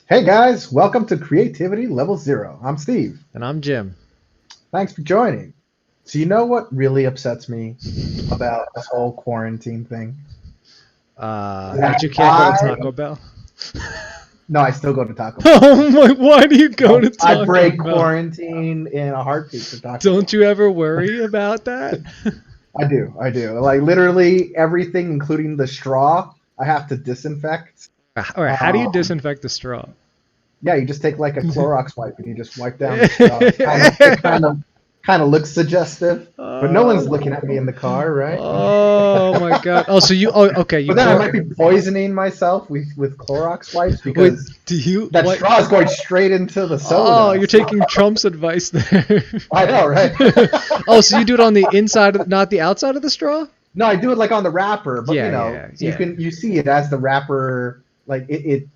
Hey guys, welcome to Creativity Level Zero. I'm Steve. And I'm Jim. Thanks for joining. So, you know what really upsets me about this whole quarantine thing? That you can't go to Taco Bell. No, I still go to Taco Bell. Oh my! Why do you go to I Taco break Bell? quarantine in a heartbeat for Taco Don't Bell. you ever worry about that? I do. Like literally everything, including the straw, I have to disinfect. All right. How do you Um, disinfect the straw? yeah, you just take like a Clorox wipe and you just wipe down the straw. It kind of looks suggestive, but no one's looking at me in the car, right? Oh my God! Oh, so you? Oh, okay. You But then I pour. might be poisoning myself with Clorox wipes Wait, because do you? that What? straw is going straight into the Oh, soda. you're taking Trump's advice there. I know, right? Oh, so you do it on the inside of, not the outside of the straw? No, I do it like on the wrapper, but Yeah, yeah, yeah. you see it as the wrapper, like it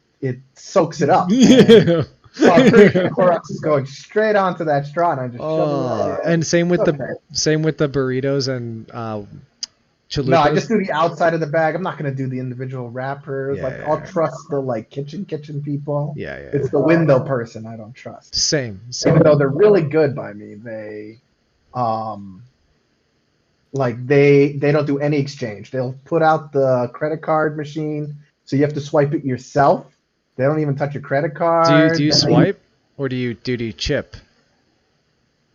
soaks it up. And Yeah. so I'm pretty sure Clorox is going straight onto that straw, and I just shove it right in. And same with Okay. the burritos and No, I chalupas. just do the outside of the bag. I'm not gonna do the individual wrappers. Yeah, Like yeah, I'll yeah. trust the like kitchen people. Yeah, yeah, It's yeah. the window person I don't trust. Same. Even though they're really good by me, um they don't do any exchange. They'll put out the credit card machine, so you have to swipe it yourself. They don't even touch your credit Do card. you swipe or do you chip?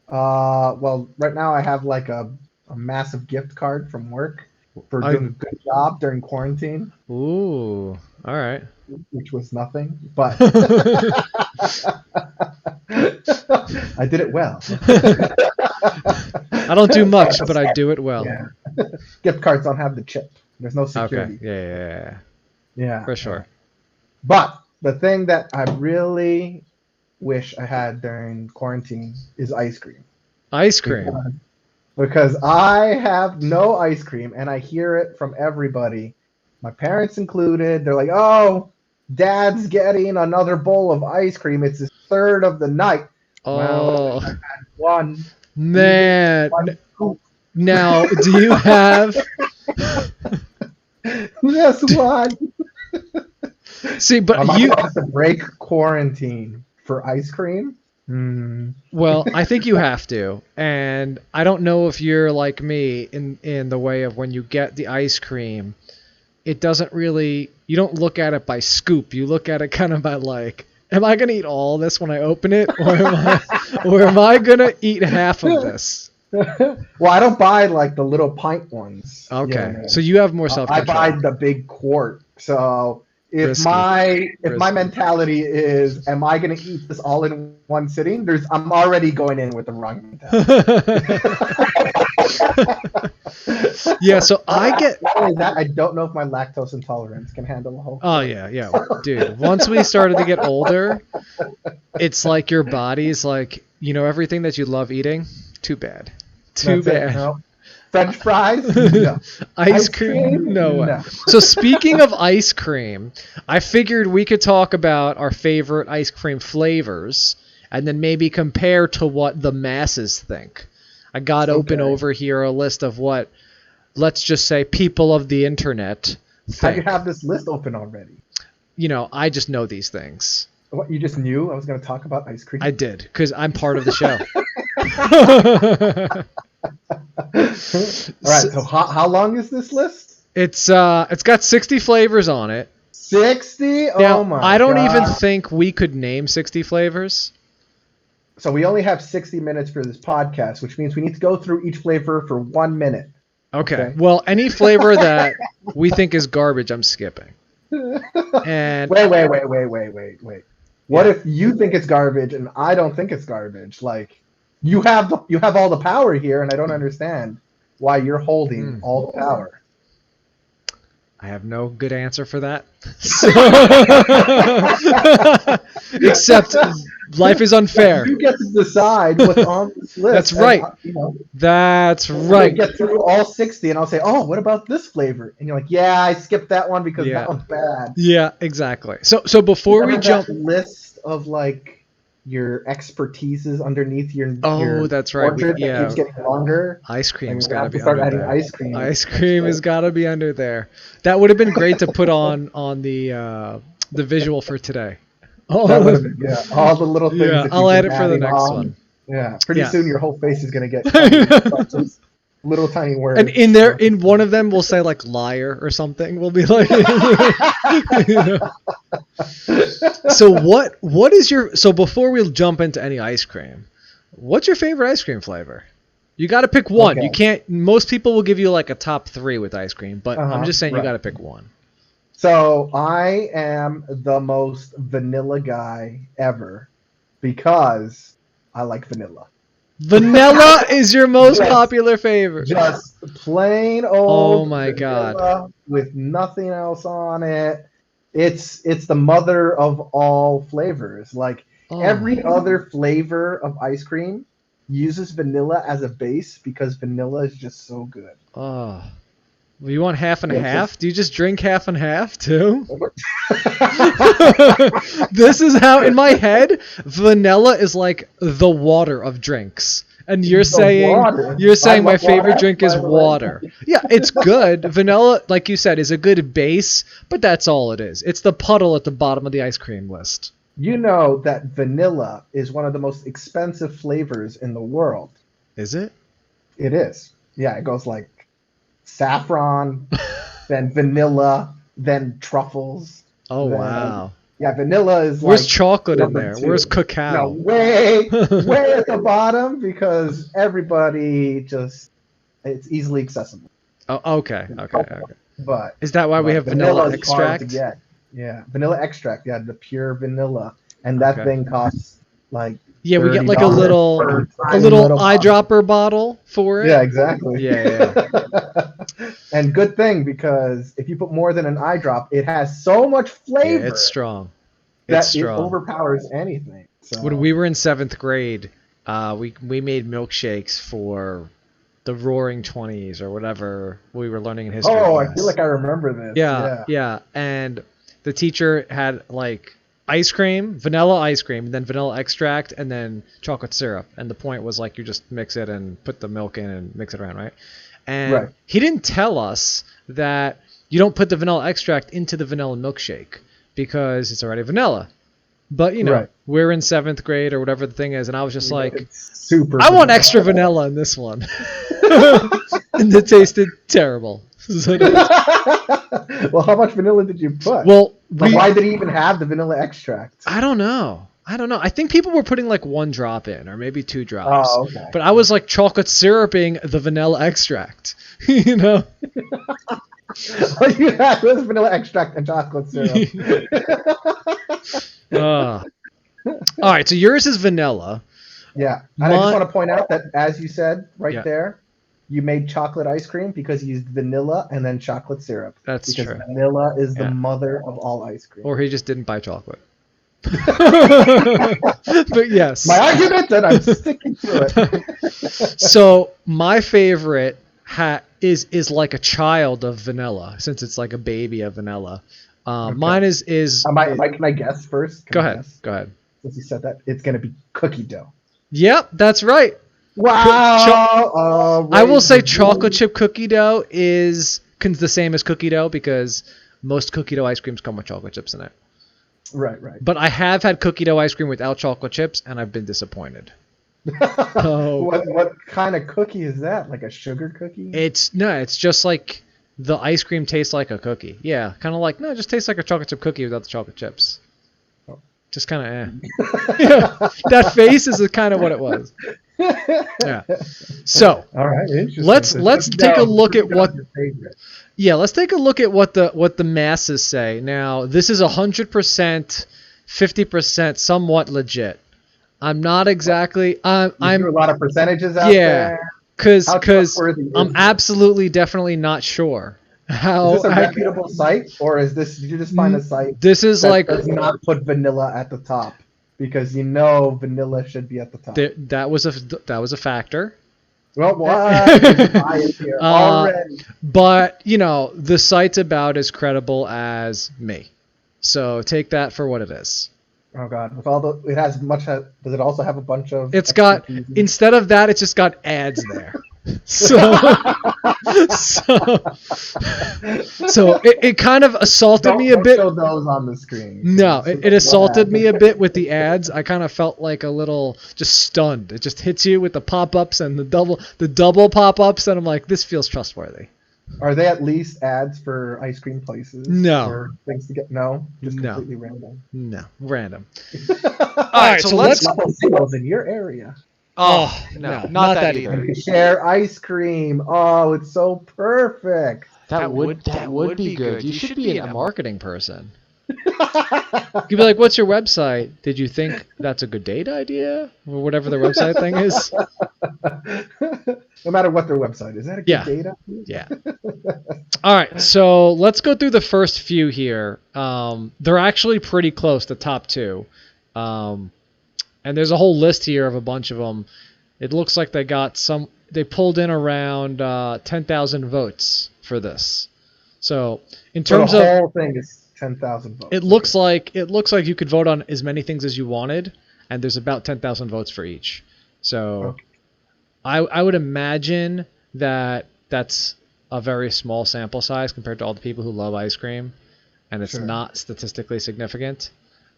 Well, right now I have like a massive gift card from work for I doing a good job during quarantine, Ooh. All right. which was nothing, but I did it well. I don't do much, but I do it well. Yeah. Gift cards don't have the chip. There's no Okay. security. Yeah. Yeah. For sure. But the thing that I really wish I had during quarantine is ice cream. Ice cream. Because I have no ice cream and I hear it from everybody, my parents included. They're like, oh, dad's getting another bowl of ice cream. It's his third of the night. Well, Oh I've had one. man. One scoop. Now, do you have? Just one. See, Am but I you. about to break quarantine for ice cream? Hmm. Well, I think you have to, and I don't know if you're like me in the way of when you get the ice cream, it doesn't really. You don't look at it by scoop. You look at it kind of by like, am I gonna eat all this when I open it, or am I gonna eat half of this? Well, I don't buy like the little pint ones. You know what I Okay, mean? so you have more I buy self-control. the big quart. So if Risky. my Risky. mentality is, am I going to eat this all in one sitting? I'm already going in with the wrong mentality. Yeah, so I get. Not only that, I don't know if my lactose intolerance can handle a whole. Oh yeah, dude. Once we started to get older, it's like your body's like, everything that you love eating. Too bad. Too That's it. bad. No. French fries? No. Ice cream? No way. No. So speaking of ice cream, I figured we could talk about our favorite ice cream flavors and then maybe compare to what the masses think. I got open over here a list of what, let's just say, people of the internet How do you think. have this list open already? I just know these things. What, you just knew I was going to talk about ice cream? I did, because I'm part of the show. All right, so how long is this list? It's got 60 flavors on it. 60? Now, Oh my I don't even God. think we could name 60 flavors. So we only have 60 minutes for this podcast, which means we need to go through each flavor for 1 minute. Okay. Well, any flavor that we think is garbage, I'm skipping. And Wait. What if you think it's garbage and I don't think it's garbage? Like you have all the power here, and I don't understand why you're holding all the power. I have no good answer for that. Except life is unfair. You get to decide what's on this list. That's right. That's I right. get through all 60 and I'll say, oh, what about this flavor? And you're like, yeah, I skipped that one because that one's bad. Yeah, exactly. So before we jump, list of like your expertises underneath your that's right. portrait that keeps getting longer. Ice cream's And we got to have be to start under adding there. ice cream. Ice cream has got to be under there. That would have been great to put on the visual for today. That would have been, yeah, all the little things. Yeah, that I'll you've add been it for the adding next on. one. Yeah, pretty Yeah. soon your whole face is gonna get covered with just little tiny words. And in one of them, we'll say like liar or something. We'll be like, you know? So what is your, so before we jump into any ice cream, what's your favorite ice cream flavor? You got to pick one. Okay. You can't, most people will give you like a top 3 with ice cream, but I'm just saying you right. got to pick one. So I am the most vanilla guy ever because I like vanilla. Vanilla is your most Yes. popular favorite. Just plain old Oh my God. vanilla with nothing else on it. It's the mother of all flavors. Like Oh. every other flavor of ice cream uses vanilla as a base because vanilla is just so good. Oh. Well, you want half and Yeah, half? Do you just drink half and half too? This is how, in my head, vanilla is like the water of drinks. And you're saying I my love favorite water, drink by is the way. water. Yeah, it's good. Vanilla, like you said, is a good base, but that's all it is. It's the puddle at the bottom of the ice cream list. You know that vanilla is one of the most expensive flavors in the world. Is it? It is. Yeah, it goes like saffron, then vanilla, then truffles. Oh, then- wow. Yeah, vanilla is Where's like chocolate in number there? 2. Where's No, cacao? way at the bottom because everybody just it's easily accessible. Oh, okay. But Is that why we but have vanilla is hard to extract? get. Yeah, vanilla extract. Yeah, the pure vanilla, and that Okay. thing costs like Yeah, we get like a $30 little for a tiny little bottle. eyedropper bottle for it. Yeah, exactly. Yeah. And good thing because if you put more than an eye drop, it has so much flavor Yeah, it's strong. that It's it strong. overpowers anything. So When we were in 7th grade, we made milkshakes for the Roaring 20s or whatever we were learning in history. I class. feel like I remember this. Yeah. And the teacher had like ice cream, vanilla ice cream, and then vanilla extract, and then chocolate syrup. And the point was like you just mix it and put the milk in and mix it around, right? And Right. he didn't tell us that you don't put the vanilla extract into the vanilla milkshake because it's already vanilla. But, you know, Right. we're in 7th grade or whatever the thing is, and I was just like, It's super. I want vanilla. extra vanilla in this one. And it tasted terrible. So- Well, how much vanilla did you put? well, But why did he even have the vanilla extract? I don't know. I think people were putting like 1 drop in or maybe 2 drops. Oh, okay. But I was like chocolate syruping the vanilla extract. You know? All you had was vanilla extract and chocolate syrup. All right, so yours is vanilla. Yeah, and I just My- want to point out that, as you said right Yeah. there, you made chocolate ice cream because you used vanilla and then chocolate syrup. That's because true. vanilla is the Yeah. mother of all ice cream. Or he just didn't buy chocolate. But yes. My argument, and I'm sticking to it. So my favorite is like a child of vanilla, since it's like a baby of vanilla. Okay. Mine is Can I guess first? Can go I ahead. guess? Go ahead. Since you said that, it's going to be cookie dough. Yep, that's right. Wow! I will say chocolate chip cookie dough is the same as cookie dough because most cookie dough ice creams come with chocolate chips in it. Right. But I have had cookie dough ice cream without chocolate chips, and I've been disappointed. Oh. What kind of cookie is that? Like a sugar cookie? It's just like the ice cream tastes like a cookie. Yeah, kind of like, no, it just tastes like a chocolate chip cookie without the chocolate chips. Just kind of Yeah, that face is kind of what it was. Yeah. So All right, interesting. let's So take a look at cookie what dough's your favorite. let's take a look at what the masses say. Now, this is 100%, 50%, somewhat legit. I'm not exactly. You I'm threw a lot of percentages out there. because How trustworthy is I'm it? absolutely definitely not sure how. Is this a reputable site, or did you just find a site This is that like does not put vanilla at the top? Because vanilla should be at the top. that was a factor. Well, what? There's bias here already. But the site's about as credible as me, so take that for what it is. Oh God! With all does it also have a bunch of? It's got expertise? instead of that, it's just got ads there. So, so, so it kind of assaulted me a Don't bit. show those on the screen. No, it assaulted me a bit. bit with the ads. I kind of felt like a little just stunned. It just hits you with the pop-ups and the double pop-ups, and I'm like, this feels trustworthy. Are they at least ads for ice cream places? No. Or things to get? No, just No. completely random. No, random. All right, so let's. Singles in your area. Oh, no, not that either. And share ice cream. Oh, it's so perfect. That would be good. You should be a marketing person. You'd be like, "What's your website? Did you think that's a good date idea, or whatever their website thing is?" No matter what their website is, that a good date idea? Yeah. All right, so let's go through the first few here. They're actually pretty close, the top two. And there's a whole list here of a bunch of them. It looks like they pulled in around 10,000 votes for this. So in terms the of whole thing is 10,000 votes. it looks like you could vote on as many things as you wanted, and there's about 10,000 votes for each. So Okay. I would imagine that that's a very small sample size compared to all the people who love ice cream, and it's Sure. not statistically significant.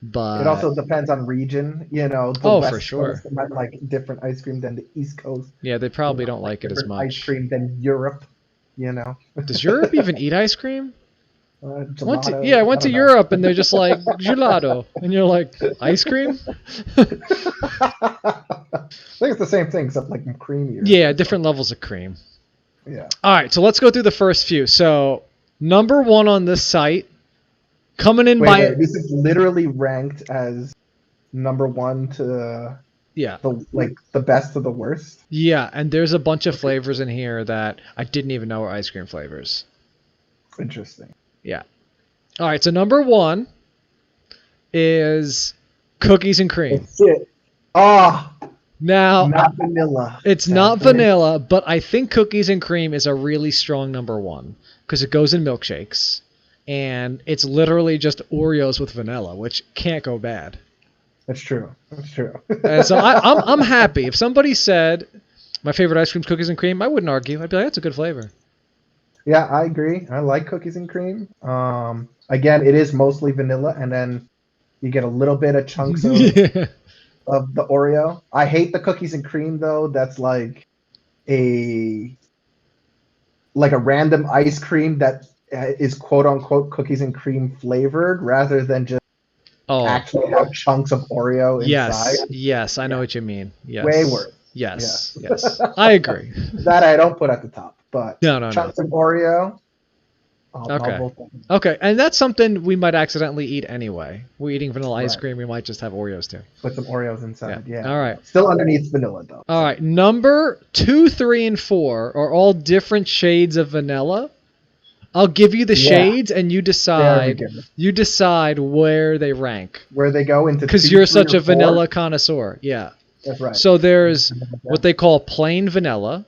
But It also depends on region, the Oh, West for sure. Coast might like different ice cream than the East Coast. yeah, they probably don't like it as Different Ice much. cream than Europe, Does Europe even eat ice cream? I went Gelato, to don't know. Europe and they're just like gelato, and you're like, ice cream? I think it's the same thing except like creamier. Yeah, different levels of cream. Yeah. All right, so let's go through the first few. So number one on this site, coming in by Wait, this is literally ranked as number one to yeah, the best of the worst. yeah, and there's a bunch of flavors in here that I didn't even know were ice cream flavors. Interesting. Yeah. All right, so number one is cookies and cream. It's it. Oh, Now, not vanilla. it's not vanilla, but I think cookies and cream is a really strong number one because it goes in milkshakes, and it's literally just Oreos with vanilla, which can't go bad. That's true. That's true. And so I'm happy. If somebody said my favorite ice cream is cookies and cream, I wouldn't argue. I'd be like, that's a good flavor. Yeah, I agree. I like cookies and cream. Again, it is mostly vanilla, and then you get a little bit of chunks of, Yeah. of the Oreo. I hate the cookies and cream though. That's like a random ice cream that is quote unquote cookies and cream flavored, rather than just Oh, actually have chunks of Oreo inside. yes, I know what you mean. Yes. Way worse. Yes, yes. I agree. That I don't put at the top, but No. chunks of Oreo. I'll Okay. vote that. Okay, and that's something we might accidentally eat anyway. We're eating vanilla ice Right. cream. We might just have Oreos too. Put some Oreos inside. Yeah. All right. Still underneath vanilla though. All right. Number 2, 3, and 4 are all different shades of vanilla. I'll give you the Yeah. shades, and you There we decide. go. You decide where they rank, Where they go into because 2, you're 3, such or a 4. vanilla connoisseur. Yeah. That's right. So there's what they call plain vanilla.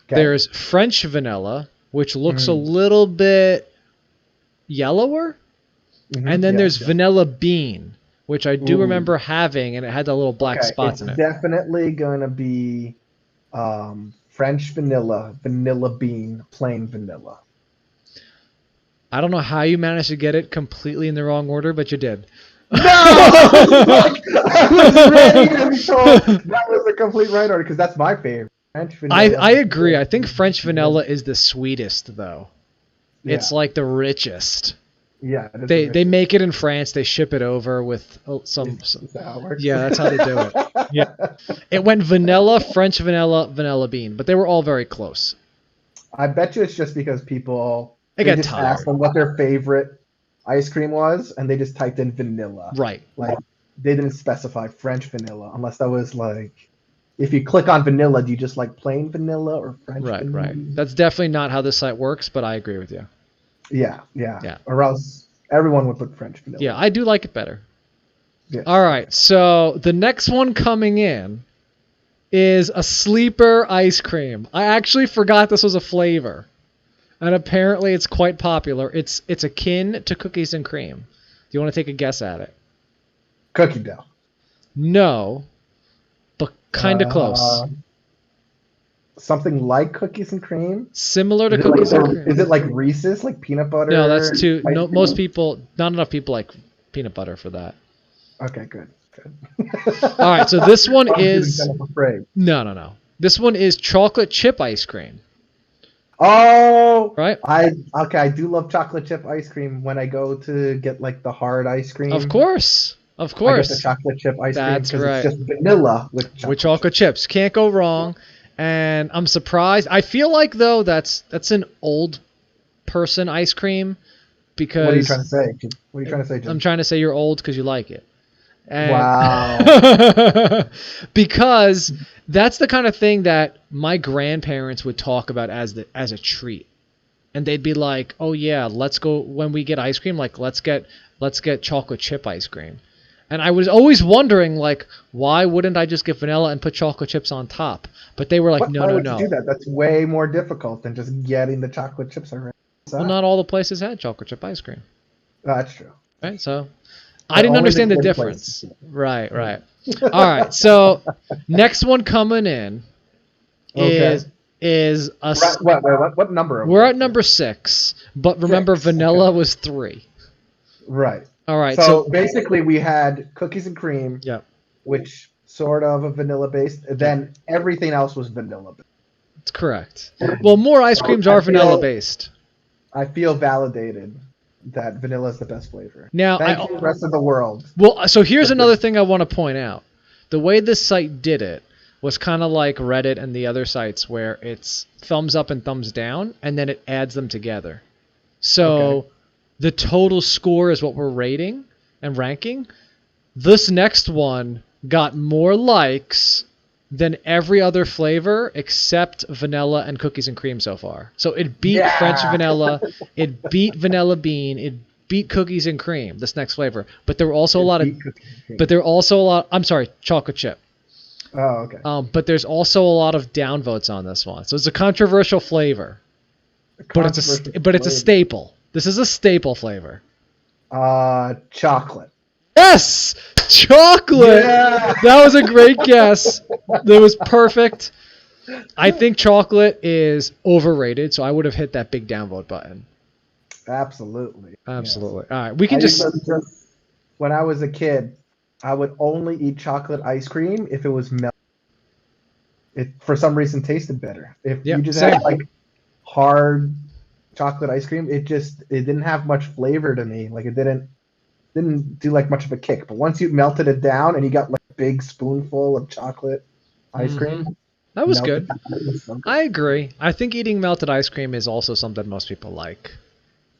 Okay. There's French vanilla, which looks a Mm. little bit yellower. Mhm, And then yeah, there's yeah. vanilla bean, which I do Ooh. remember having, and it had the little black Okay, spots it's in it. definitely gonna be French vanilla, vanilla bean, plain vanilla. I don't know how you managed to get it completely in the wrong order, but you did. No! I was ready to be told that was the complete right order because that's my favorite. French vanilla. I agree. I think French vanilla is the sweetest, though. Yeah. It's like the richest. Yeah. it is They the they make it in France. They ship it over with some. richest. Is that how it works? Yeah, that's how they do it. Yeah. It went vanilla, French vanilla, vanilla bean, but they were all very close. I bet you it's just because people They they got just tired. asked them what their favorite ice cream was, and they just typed in vanilla. Right. Like they didn't specify French vanilla, unless that was like, if you click on vanilla, do you just like plain vanilla or French Right, vanilla? right. That's definitely not how this site works, but I agree with you. Yeah. Yeah. Or else everyone would put French vanilla. Yeah, I do like it better. Yes. All right, so the next one coming in is a sleeper ice cream. I actually forgot this was a flavor, and apparently it's quite popular. It's akin to cookies and cream. Do you want to take a guess at it? Cookie dough. No, but kind of close. something like cookies and cream? Similar to Is it, cookies and cream. is it like Reese's, like peanut butter? No, that's too. ice No, cream? most people, not enough people like peanut butter for that. Okay, good. All right, so this one I'm getting is kind of afraid. no. This one is chocolate chip ice cream. Oh, Right? I do love chocolate chip ice cream when I go to get like the hard ice cream. Of course, of I get the course. chocolate chip ice cream That's because right. it's just vanilla with chocolate. With chocolate chips, can't go wrong. And I'm surprised. I feel like though that's an old person ice cream because What are you trying to say? What are you trying to say, Jim? I'm trying to say you're old because you like it. And Wow. because that's the kind of thing that my grandparents would talk about as a treat. And they'd be like, "Oh yeah, let's go when we get ice cream, like let's get chocolate chip ice cream." And I was always wondering like, why wouldn't I just get vanilla and put chocolate chips on top? But they were like, Why would no. you do that? That's way more difficult than just getting the chocolate chips already. Well, not all the places had chocolate chip ice cream. That's true. Right? So I But didn't only understand the good difference. places. Right. All right. So next one coming in Okay. is a What number? we're at number 6, but remember 6, vanilla was 3. Right. All right. So basically, we had cookies and cream, Yeah, which sort of a vanilla based. Then everything else was vanilla. it's correct. Well, more ice creams are I feel- vanilla based. I feel validated that vanilla is the best flavor. Now, Thank you, rest of the world. well, so here's another thing I want to point out. The way this site did it was kind of like Reddit and the other sites where it's thumbs up and thumbs down, and then it adds them together. So Okay. the total score is what we're rating and ranking. This next one got more likes than every other flavor except vanilla and cookies and cream so far. So it beat Yeah. French vanilla, it beat vanilla bean, it beat cookies and cream, this next flavor. But there were also a lot of I'm sorry, chocolate chip. Oh, okay. But there's also a lot of downvotes on this one. So it's a controversial flavor, but it's a staple. This is a staple flavor. Chocolate. Yes, chocolate. Yeah. That was a great guess. That was perfect. I think chocolate is overrated, so I would have hit that big downvote button. Absolutely. Absolutely. All right, we can I just. used to when I was a kid, I would only eat chocolate ice cream if it was melted. It for some reason tasted better. If Yeah, you just same. had like hard chocolate ice cream, it didn't have much flavor to me. Like it didn't do like much of a kick. But once you melted it down and you got like a big spoonful of chocolate ice cream, That was melted good. chocolate was so good. I agree. I think eating melted ice cream is also something most people like.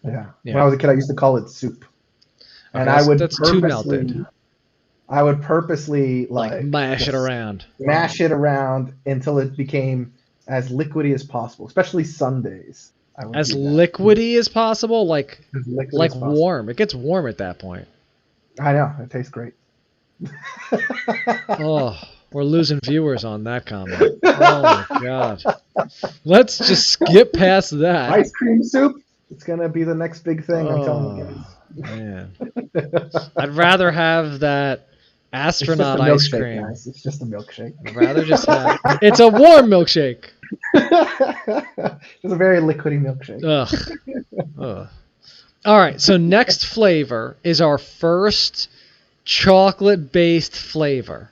Yeah. Yeah. When I was a kid, I used to call it soup. And Okay, I would that's too melted. I would purposely Like mash it around. mash it around until it became as liquidy as possible, especially Sundays. I would As do that. liquidy as possible, like As liquid like as possible. warm. It gets warm at that point. I know it tastes great. Oh, we're losing viewers on that comment. Oh my god. Let's just skip past that. Ice cream soup. It's gonna be the next big thing. I'm telling you guys. Man. I'd rather have that It's just astronaut a ice milkshake, cream. guys. It's just a milkshake. I'd rather just have. It's a warm milkshake. It's a very liquidy milkshake. Ugh. All right, so next flavor is our first chocolate-based flavor.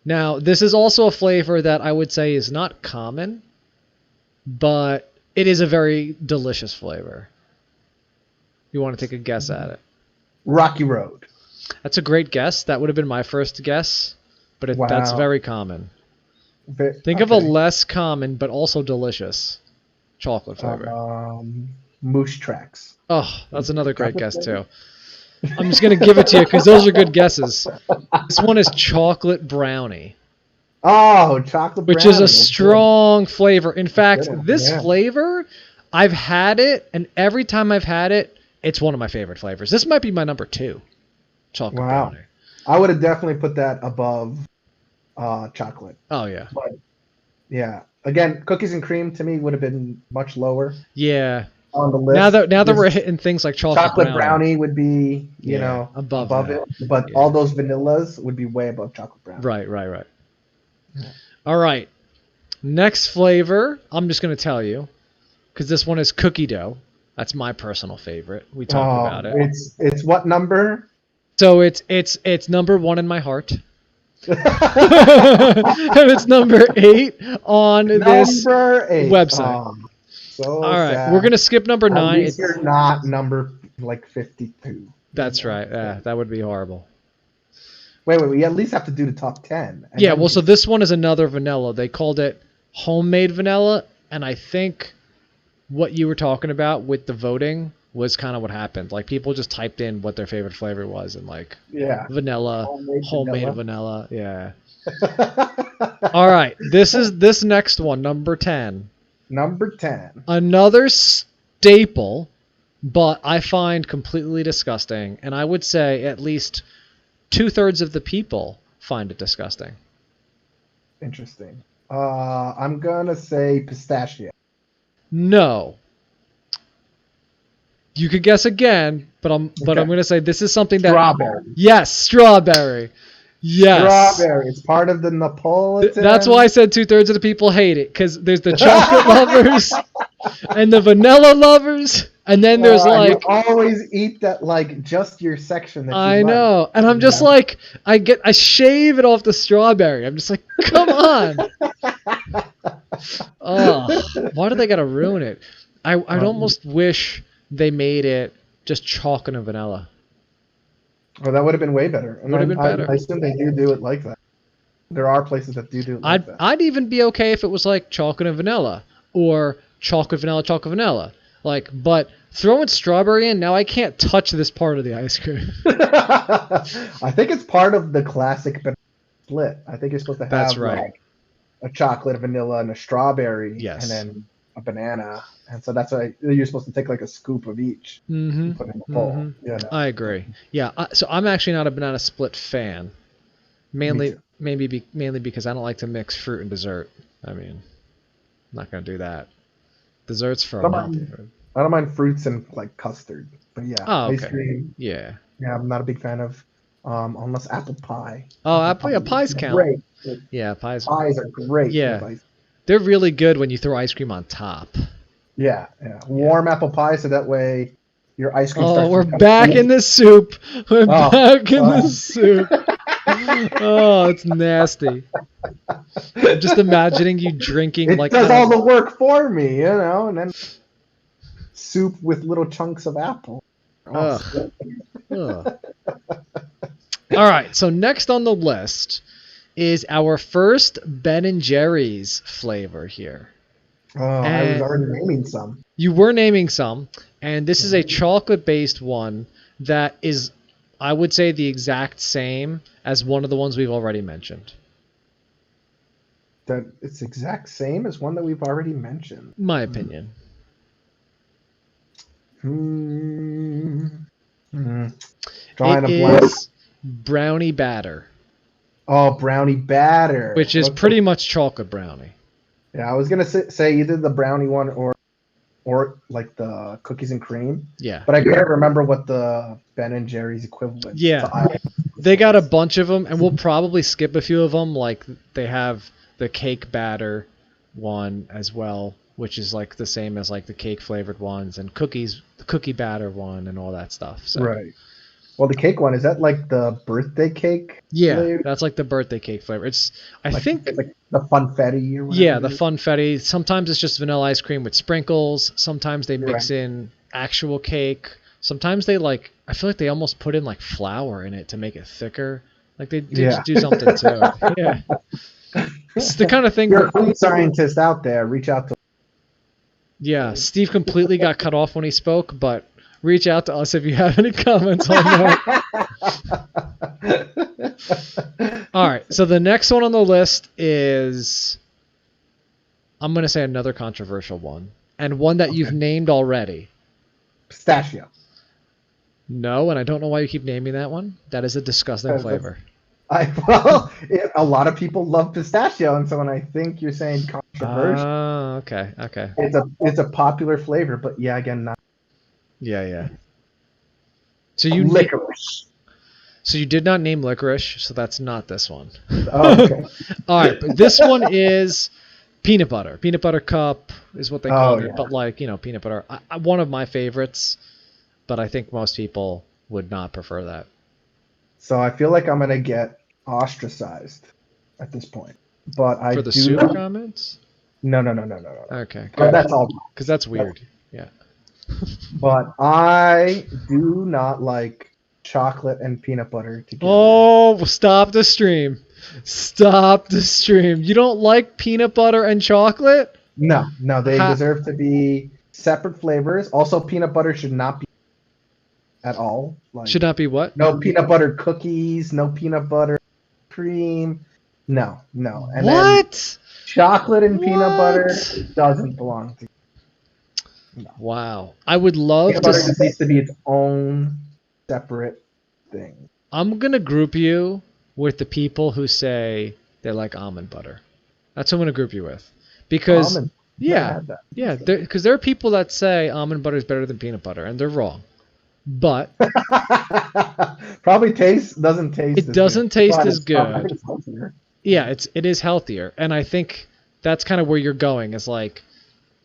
Now, this is also a flavor that I would say is not common, but it is a very delicious flavor. You want to take a guess at it? Rocky Road. That's a great guess. That would have been my first guess, but that's Wow. very common. Think of a less common but also delicious chocolate flavor. Moose Tracks. Oh, that's another great guess too. I'm just gonna give it to you because those are good guesses. This one is chocolate brownie, Oh, chocolate which brownie. is a strong flavor. In fact, good, this yeah. flavor, I've had it, and every time I've had it, it's one of my favorite flavors. This might be my number 2, chocolate Wow. brownie. I would have definitely put that above chocolate. Oh yeah, But yeah, again, cookies and cream to me would have been much lower yeah. on the list. Now that This we're hitting things like chocolate brownie would be, you Yeah, know, above it. that. But Yeah. all those vanillas would be way above chocolate brownie. Right. All right. Next flavor, I'm just going to tell you, because this one is cookie dough. That's my personal favorite. We talked about it. It's what number? So it's number 1 in my heart. And it's number 8 on this website. So all right, sad. we're going to skip number 9. At least you're not number like 52. That's right. Yeah, that would be horrible. Wait, we at least have to do the top 10. Yeah, well, so this one is another vanilla. They called it homemade vanilla, and I think what you were talking about with the voting was kind of what happened. Like, people just typed in what their favorite flavor was, and like, vanilla, homemade vanilla. Yeah. All right, this next one, number 10. Number 10. Another staple, but I find completely disgusting, and I would say at least 2/3 of the people find it disgusting. Interesting. I'm gonna say pistachio. No. You could guess again, but I'm gonna say this is something that strawberry. Yes, strawberry. Yes. Strawberry. It's part of the Napolitan. That's why I said 2/3 of the people hate it, because there's the chocolate lovers and the vanilla lovers, and then there's like you always eat that like just your section. That I know, and I'm just like I shave it off the strawberry. I'm just like, come on. Oh, why do they gotta ruin it? I'd almost wish they made it just chocolate and vanilla. Oh, that would have been way better. Would have been better. I assume they do it like that. There are places that do it like that. I'd even be okay if it was like chocolate and vanilla, or chocolate vanilla. Like, but throwing strawberry in, now I can't touch this part of the ice cream. I think it's part of the classic banana split. I think you're supposed to have That's right. like a chocolate, a vanilla, and a strawberry, Yes. and then a banana. And so that's why you're supposed to take like a scoop of each and put in the bowl. You know? I agree. Yeah, so I'm actually not a banana split fan. Mainly because I don't like to mix fruit and dessert. I mean, I'm not gonna do that. Desserts for a month. I don't mind fruits and like custard, but yeah, ice cream. Yeah. Yeah, I'm not a big fan of unless apple pie. Oh, pies count. Great. Yeah, pies are great. Yeah. They're really good when you throw ice cream on top. Yeah. Warm apple pie, so that way your ice cream. Oh, we're back in the soup. We're back in the soup. Oh, it's nasty. I'm just imagining you drinking it like. It does all the work for me, and then soup with little chunks of apple. Ugh. Ugh. All right, so next on the list is our first Ben & Jerry's flavor here. Oh, I was already naming some. You were naming some, and this is a chocolate-based one that is, I would say, the exact same as one of the ones we've already mentioned. That it's exact same as one that we've already mentioned. My opinion. Drawing it a blank. Is brownie batter. Oh, brownie batter. Which is pretty much chocolate brownie. Yeah, I was gonna say either the brownie one or like the cookies and cream. Yeah. But I can't remember what the Ben & Jerry's equivalent. Yeah. They got a bunch of them, and we'll probably skip a few of them. Like they have the cake batter one as well, which is like the same as like the cake flavored ones, and the cookie batter one, and all that stuff. So. Right. Well, the cake one, is that like the birthday cake? Yeah, flavor? That's like the birthday cake flavor. I think like the funfetti or whatever. Yeah, the funfetti. Sometimes it's just vanilla ice cream with sprinkles. Sometimes they mix in actual cake. Sometimes they I feel like they almost put in like flour in it to make it thicker. Like they just do something to it. Yeah. It's the kind of thing. You're a food scientist out there. Reach out to. Yeah, Steve completely got cut off when he spoke, but reach out to us if you have any comments on that. All right, so the next one on the list is, I'm going to say another controversial one, and one that you've named already. Pistachio. No, and I don't know why you keep naming that one. That is a disgusting flavor. A lot of people love pistachio, and so when I think you're saying controversial, okay. It's a popular flavor, but yeah, again, not. Yeah. So you licorice. So you did not name licorice, so that's not this one. Oh, okay. All right, but this one is Peanut butter cup is what they Oh, call it. yeah. But like, peanut butter. One of my favorites, but I think most people would not prefer that. So I feel like I'm gonna get ostracized at this point. But I For the do soup not. comments? No. Okay, But good. that's all. Because that's weird. Yeah. But I do not like chocolate and peanut butter together. Oh, stop the stream. Stop the stream. You don't like peanut butter and chocolate? No, they Ha- deserve to be separate flavors. Also, peanut butter should not be at all. Like, Should not be what? no peanut butter cookies, no peanut butter cream. No. And then What? chocolate and peanut butter What? doesn't belong together. Wow. I would love Peanut to. butter just needs to be its own separate thing. I'm going to group you with the people who say they like almond butter. That's who I'm going to group you with. Because, Almond. yeah, Never yeah, because there are people that say almond butter is better than peanut butter, and they're wrong. But had that. Probably doesn't taste. It as doesn't good, taste but as it's probably- good. I think it's healthier. yeah, it is healthier, and I think that's kind of where you're going. Is like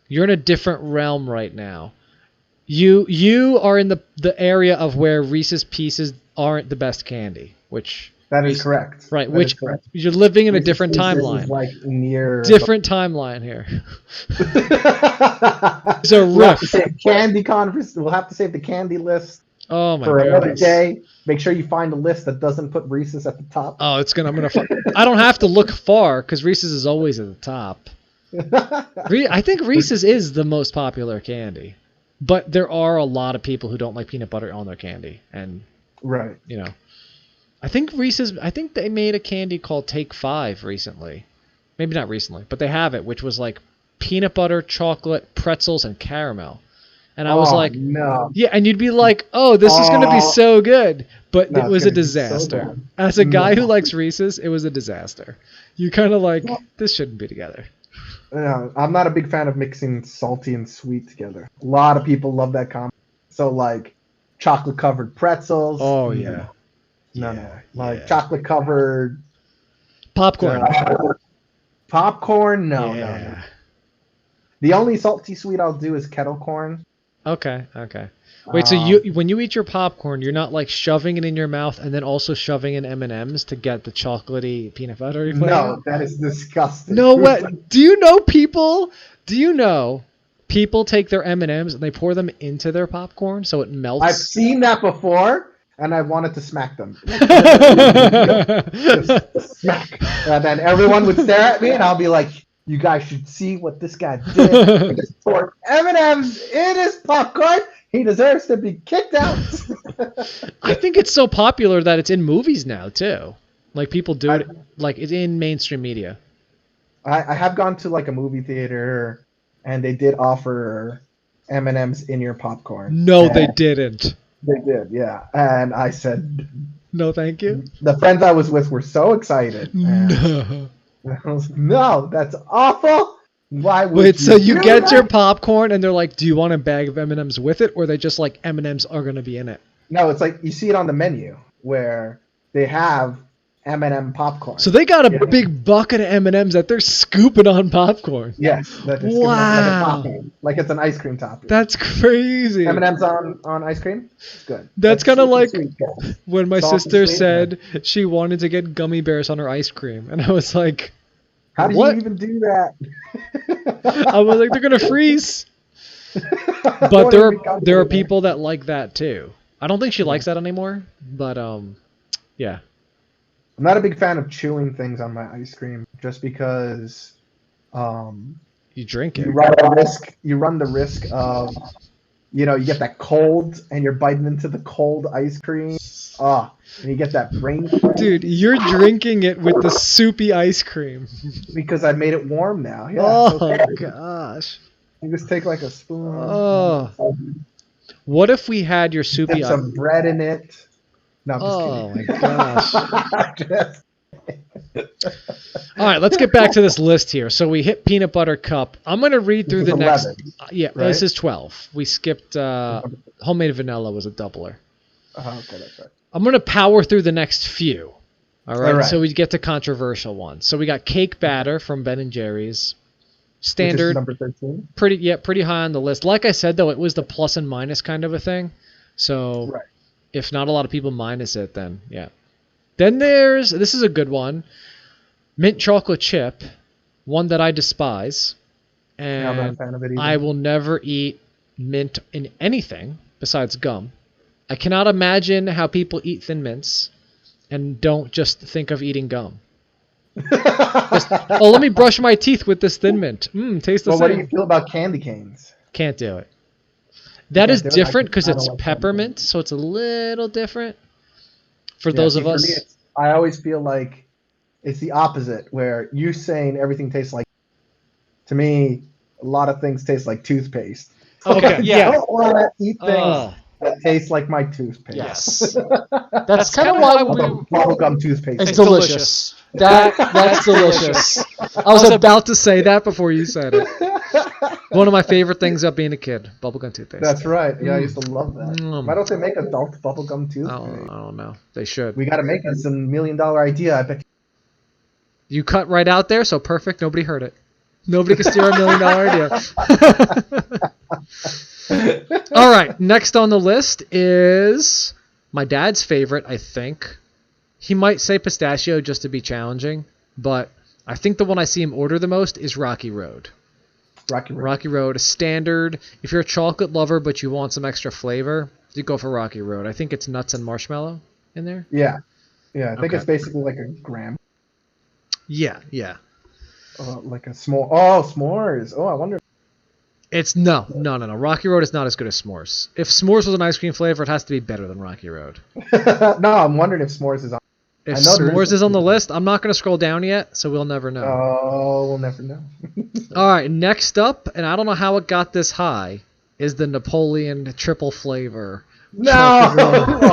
you're in a different realm right now. You are in the area of where Reese's Pieces aren't the best candy, which That is correct. right, That which is correct. you're living in a Reese's different Pieces timeline. is like near Different timeline here. It's a riff. Candy conference. We'll have to save the candy list Oh my for another goodness. day. Make sure you find a list that doesn't put Reese's at the top. Oh, I don't have to look far because Reese's is always at the top. I think Reese's is the most popular candy, but there are a lot of people who don't like peanut butter on their candy, and Right. I think Reese's. I think they made a candy called Take 5 recently, maybe not recently, but they have it, which was like peanut butter, chocolate, pretzels, and caramel, and I was like, no. yeah, and you'd be like, oh, this is gonna be Oh. so good, but No, it it's was a gonna be so disaster. bad. As a guy who No. likes Reese's, it was a disaster. You kind of like this shouldn't be together. No, I'm not a big fan of mixing salty and sweet together. A lot of people love that combo. So like chocolate covered pretzels. Oh yeah. No. Yeah, Like yeah. chocolate covered Popcorn. popcorn. No. Yeah. The only salty sweet I'll do is kettle corn. Okay. Wait, so when you eat your popcorn, you're not like shoving it in your mouth and then also shoving in M&Ms to get the chocolatey peanut buttery flavor? No, that is disgusting. No way. Do you know people take their M&Ms and they pour them into their popcorn so it melts? I've seen that before, and I wanted to smack them. Just smack. And then everyone would stare at me, and I'll be like, "You guys should see what this guy did. He just poured M&Ms in his popcorn. He deserves to be kicked out." I think it's so popular that it's in movies now too. Like people do it, like it's in mainstream media. I have gone to like a movie theater, and they did offer M&Ms in your popcorn. No, And they didn't. They did, yeah. And I said, No, thank you. the friends I was with were so excited. And No. I was like, no, that's awful. Why would Wait, so you do get that? your popcorn and they're like, "Do you want a bag of M&Ms with it?" Or they just like M&Ms are going to be in it? No, it's like you see it on the menu where they have M&M popcorn. So they got a Yeah. big bucket of M&Ms that they're scooping on popcorn. Yes, that is Wow. like a topping, like it's an ice cream topping. That's crazy. M&M's on ice cream. It's good. That's kinda super like- sweet, guys. When my Salty sister sweet, said she wanted to get gummy bears on her ice cream, and I was like, How do what? you even do that? I was like, they're gonna freeze. But there are people that like that too. I don't think she likes that anymore, but yeah. I'm not a big fan of chewing things on my ice cream, just because You drink it. you run the risk of, you get that cold and you're biting into the cold ice cream. And you get that brain fart Dude, you're drinking it with the soupy ice cream. because I made it warm now. Yeah. Oh okay. gosh. You just take like a spoon. Oh. What if we had your Dip soupy ice? some bread in it. No, I'm Oh my just gosh. kidding. Just- All right, let's get back to this list here. So we hit peanut butter cup. I'm going to read through This the is next 11, yeah, right? this is 12. We skipped homemade vanilla was a doubler. okay, that's right. I'm going to power through the next few. All right? All right. So we get to controversial ones. So we got cake batter from Ben and Jerry's. Standard, number 13. pretty high on the list. Like I said though, it was the plus and minus kind of a thing. So Right. if not a lot of people minus it, then yeah. Then this is a good one, mint chocolate chip, one that I despise, I'm not a and fan of it either. I will never eat mint in anything besides gum. I cannot imagine how people eat Thin Mints and don't just think of eating gum. Let me brush my teeth with this Thin Mint. Tastes the Well, same. what do you feel about candy canes? Can't do it. That is do it? different because I don't it's like candy peppermint, so it's a little different. For Yeah, those see, of for us, me, I always feel like it's the opposite, where you saying everything tastes like. To me, a lot of things taste like toothpaste. Okay, I yeah. don't want to eat things Oh. that taste like my toothpaste. Yes. that's kind of why why Although bubblegum toothpaste. It's is delicious. That's delicious. I was about to say that before you said it. One of my favorite things about being a kid, bubblegum toothpaste. That's right. Yeah, I used to love that. Why Mm. don't they make adult bubblegum I toothpaste? don't know. They should. We got to make us a $1 million idea. I bet. You cut right out there, so perfect. Nobody heard it. Nobody can steal our $1 million idea. All right. Next on the list is my dad's favorite, I think. He might say pistachio just to be challenging, but I think the one I see him order the most is Rocky Road. Rocky Road, a standard. If you're a chocolate lover but you want some extra flavor, you go for Rocky Road. I think it's nuts and marshmallow in there. Yeah. I think Okay. it's basically like a gram. Yeah. Like a s'mores. Oh, I wonder. It's no. Rocky Road is not as good as s'mores. If s'mores was an ice cream flavor, it has to be better than Rocky Road. No, I'm wondering if s'mores is on. If I know there s'mores is is on the list, I'm not going to scroll down yet, so we'll never know. Oh, we'll never know. All right, next up, and I don't know how it got this high, is the Napoleon triple flavor. No,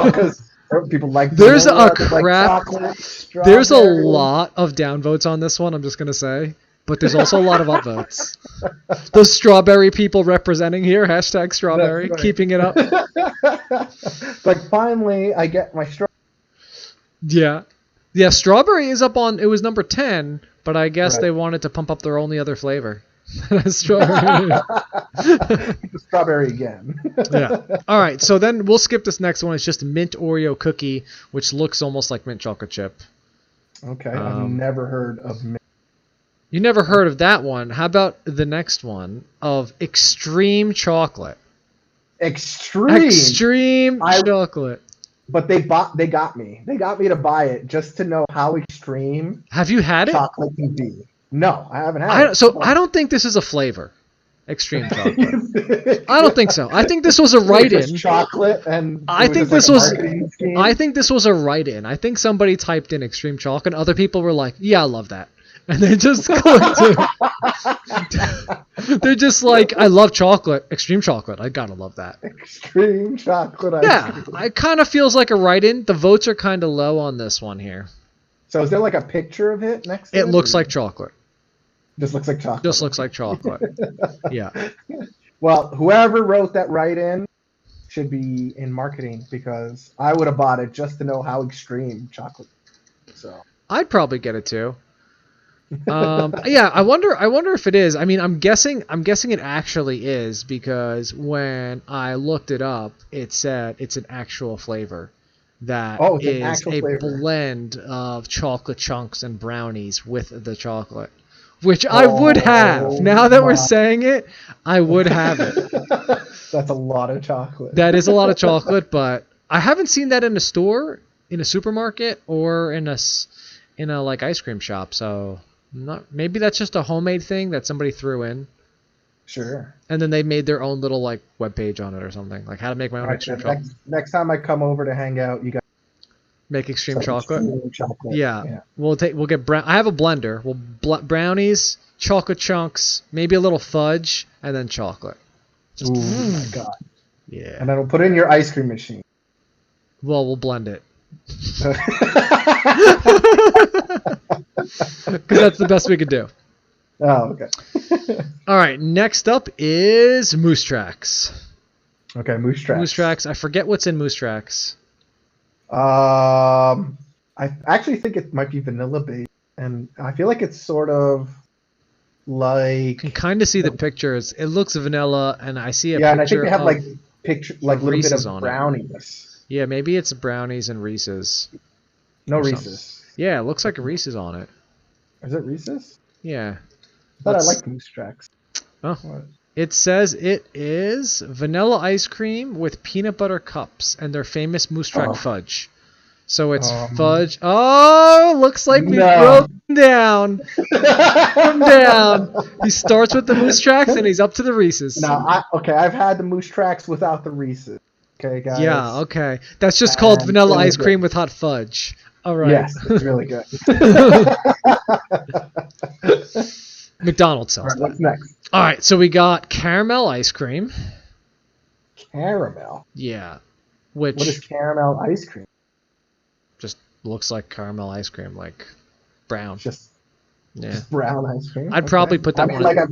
because people like. There's vanilla, a they like crap. chocolate, There's a strawberry. lot of downvotes on this one, I'm just going to say. But there's also a lot of upvotes. Those strawberry people representing here, hashtag strawberry, That's right. keeping it up. Like, finally, I get my straw. Yeah, strawberry is up on, it was number 10, but I guess Right. they wanted to pump up their only other flavor. Strawberry. Strawberry again. Yeah. All right, so then we'll skip this next one. It's just mint Oreo cookie, which looks almost like mint chocolate chip. Okay, I've never heard of. You never heard of that one. How about the next one of extreme chocolate? Extreme. Chocolate. But they got me. They got me to buy it just to know how extreme Have you had it? chocolate can be. No, I haven't had it. I don't think this is a flavor. Extreme chocolate. I don't think so. I think this was a It's write-in. chocolate, and I think just this like a was. marketing scheme. I think this was a write-in. I think somebody typed in extreme chocolate, and other people were like, "Yeah, I love that," and they just clicked it. They're just like, "I love chocolate. Extreme chocolate. I gotta love that." Extreme chocolate ice Yeah, cream. it kind of feels like a write-in. The votes are kind of low on this one here. So is there like a picture of it next to it? It looks or like chocolate. just looks like chocolate. Just looks like chocolate. Yeah. Well, whoever wrote that write-in should be in marketing, because I would have bought it just to know how extreme chocolate. So I'd probably get it too. Yeah, I wonder if it is. I mean, I'm guessing it actually is, because when I looked it up, it said it's an actual flavor that Oh, it's an is actual a flavor. blend of chocolate chunks and brownies with the chocolate, which I would have. Now that we're my. saying it, I would have it. That's a lot of chocolate. That is a lot of chocolate, but I haven't seen that in a store, in a supermarket, or in a like ice cream shop. So maybe that's just a homemade thing that somebody threw in, Sure. and then they made their own little like web page on it or something, like how to make my own All right, extreme then chocolate. next time I come over to hang out, you got Make extreme some chocolate. extreme chocolate. Yeah. We'll get I have a blender. We'll brownies, chocolate chunks, maybe a little fudge, and then chocolate. Just Ooh, my God. yeah. And then we'll put it in your ice cream machine. Well, we'll blend it. Because that's the best we could do. Oh, okay. All right, next up is Moose Tracks. Okay, Moose Tracks. Moose Tracks. I forget what's in Moose Tracks. I actually think it might be vanilla based, and I feel like it's sort of like can kind of see the pictures. It looks vanilla, and I see a yeah, and I think picture they have of like a little bit Reese's of on it. brownies. Yeah, maybe it's brownies and Reese's. No Or something. Reese's. Yeah, it looks like a Reese's on it. Is it Reese's? Yeah. I thought I Let's- liked Moose Tracks. Oh. What? It says it is vanilla ice cream with peanut butter cups and their famous Moose Track Oh. fudge. So it's Um, fudge. Oh, looks like we've No. broken down. Broken down. He starts with the Moose Tracks and he's up to the Reese's. No, I've had the Moose Tracks without the Reese's. Okay, guys. Yeah, okay. That's just called And vanilla really ice cream good. with hot fudge. All right. Yes, it's really good. McDonald's All sells right, that. what's next? All right, so we got caramel ice cream. Caramel. Yeah. What is Which caramel ice cream? just looks like caramel ice cream, like brown. Just Yeah. brown ice cream. I'd probably put that I mean, one like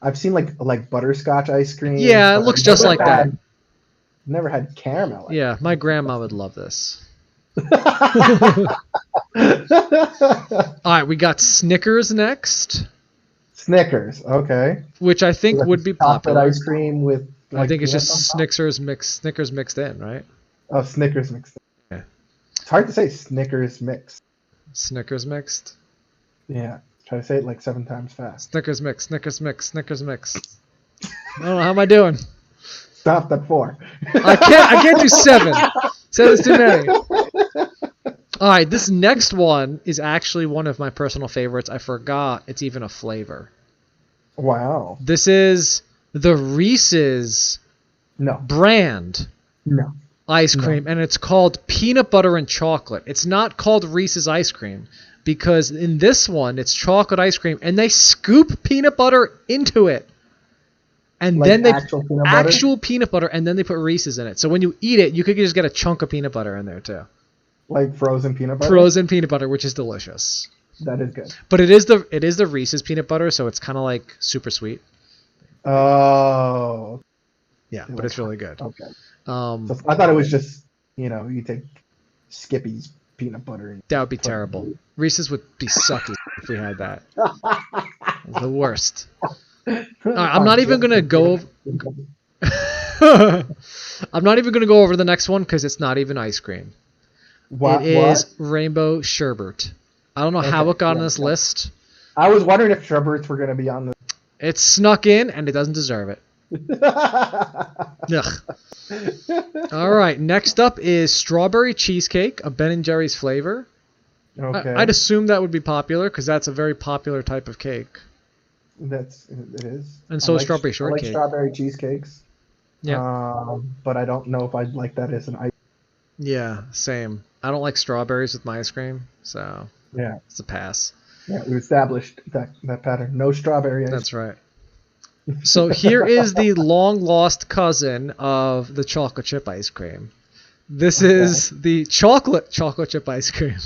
I've seen like butterscotch ice cream. Yeah, it but looks I've just never like that. Never had caramel. Yeah, my grandma would love this. All right, we got Snickers next, Snickers. Okay. which I think Like would be chocolate popular. ice cream with. I like, think it's peanuts just on top? Snickers mixed in, right? Oh, Snickers mixed. Yeah. It's hard to say Snickers mixed. Snickers mixed. Yeah. Try to say it like 7 times fast. Snickers mixed. Snickers mixed. Snickers mixed. I don't know, how am I doing? Stop at 4. I can't do 7. 7's too many. All right, this next one is actually one of my personal favorites. I forgot it's even a flavor. Wow. This is the Reese's No. brand No. ice cream, and it's called peanut butter and chocolate. It's not called Reese's ice cream because in this one it's chocolate ice cream, and they scoop peanut butter into it, and Like then they actual peanut butter? actual peanut butter, and then they put Reese's in it. So when you eat it, you could just get a chunk of peanut butter in there too. Like frozen peanut butter? Frozen peanut butter, which is delicious. That is good. But it is the Reese's peanut butter, so it's kind of like super sweet. Oh. Yeah, but it's really good. Okay. Um, So I thought it was just, you take Skippy's peanut butter and that would be terrible. Reese's would be sucky if we had that. The worst. I'm not even gonna go. I'm not even gonna go over the next one because it's not even ice cream. What? It is rainbow sherbet. I don't know how Okay, it got on yeah, this yeah. list. I was wondering if Sherbets were going to be on It snuck in and it doesn't deserve it. the. Ugh. All right, next up is strawberry cheesecake, a Ben and Jerry's flavor. Okay. I'd assume that would be popular because that's a very popular type of cake. It is. And so I is strawberry I shortcake. like strawberry cheesecakes. Yeah. But I don't know if I'd like that as an ice. Yeah, same. I don't like strawberries with my ice cream, so Yeah. it's a pass. Yeah, we established that pattern. No strawberry ice. That's right. So here is the long lost cousin of the chocolate chip ice cream. This is the chocolate chip ice cream.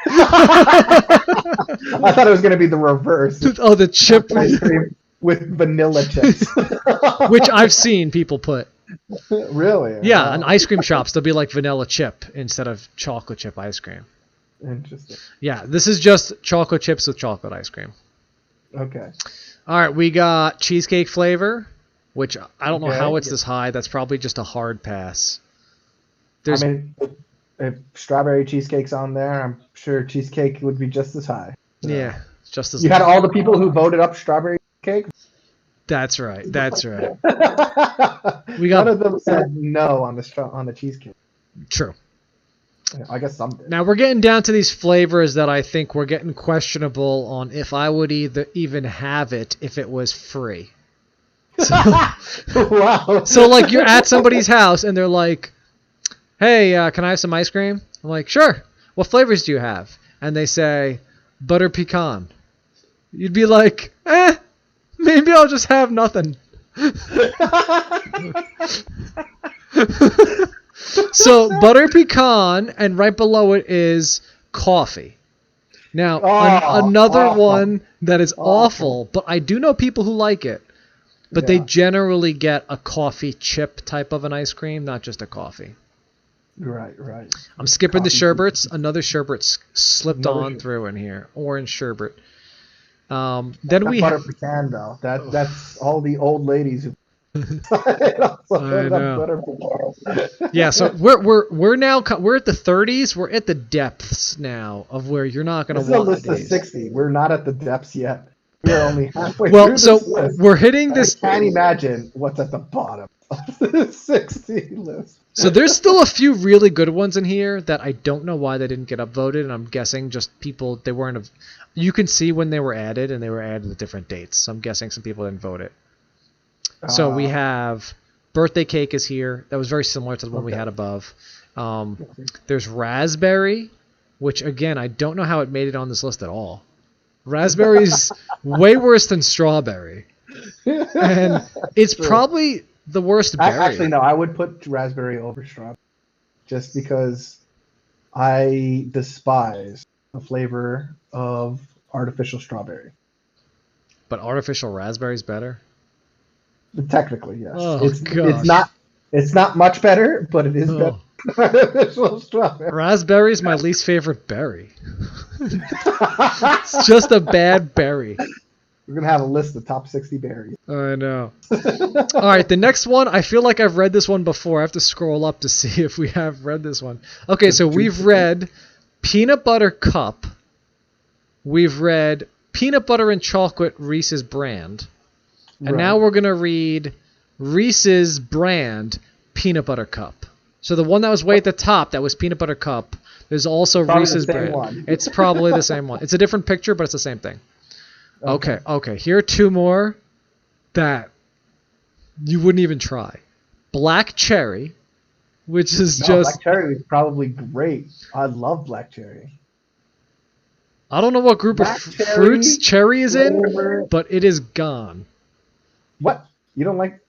I thought it was going to be the reverse. Oh, the chip, Ice cream with vanilla chips. which I've seen people put. Really? Yeah, Wow. in ice cream shops, there'll be like vanilla chip instead of chocolate chip ice cream. Interesting. Yeah, this is just chocolate chips with chocolate ice cream. Okay. All right, we got cheesecake flavor, which I don't know Okay. how it's this high. That's probably just a hard pass. There's, I mean, if strawberry cheesecake's on there, I'm sure cheesecake would be just as high. yeah, just as You had all the people who voted up strawberry cake. That's right. That's right. We got- None of them said no on the cheesecake. True. I guess some did. Now we're getting down to these flavors that I think we're getting questionable on if I would even have it if it was free. So, Wow. so like you're at somebody's house and they're like, "Hey, can I have some ice cream?" I'm like, "Sure. What flavors do you have?" And they say, "Butter pecan." You'd be like, maybe I'll just have nothing. So butter pecan, and right below it is coffee. Now another awful. one that is awful, but I do know people who like it. But they Yeah. generally get a coffee chip type of an ice cream, not just a coffee. Right. I'm skipping the Coffee sherbets. Another sherbet slipped Another on sherbet. through in here. Orange sherbet. Then we butter pecan though. That's all the old ladies who. I know. Yeah, so we're now we're at the 30s. We're at the depths now of where you're not going to want this is a list of 60. We're not at the depths yet. We're only halfway well, through so this list. we're hitting this. I can't imagine what's at the bottom of the 60 list. So there's still a few really good ones in here that I don't know why they didn't get upvoted, and I'm guessing just people they weren't. You can see when they were added, and they were added at different dates. So I'm guessing some people didn't vote it. So we have birthday cake is here. That was very similar to the one we had above. There's raspberry, which again I don't know how it made it on this list at all. Raspberry's way worse than strawberry, and it's probably the worst berry. Actually, no, I would put raspberry over strawberry, just because I despise the flavor of artificial strawberry. But artificial raspberry is better. Technically, yes. Oh, It's not much better, but it is better than artificial strawberry. Raspberry is my least favorite berry. It's just a bad berry. We're gonna have a list of top 60 berries. I know. All right, the next one. I feel like I've read this one before. I have to scroll up to see if we have read this one. Okay, so we've read peanut butter cup. We've read peanut butter and chocolate Reese's brand. And now we're going to read Reese's brand peanut butter cup. So the one that was way at the top, that was peanut butter cup, there's also Reese's brand. One. It's probably the same one. It's a different picture, but it's the same thing. Okay. Here are two more that you wouldn't even try. Black cherry, which is just... Black cherry is probably great. I love black cherry. I don't know what group of fruits cherry is in, but it is gone. What? You don't like...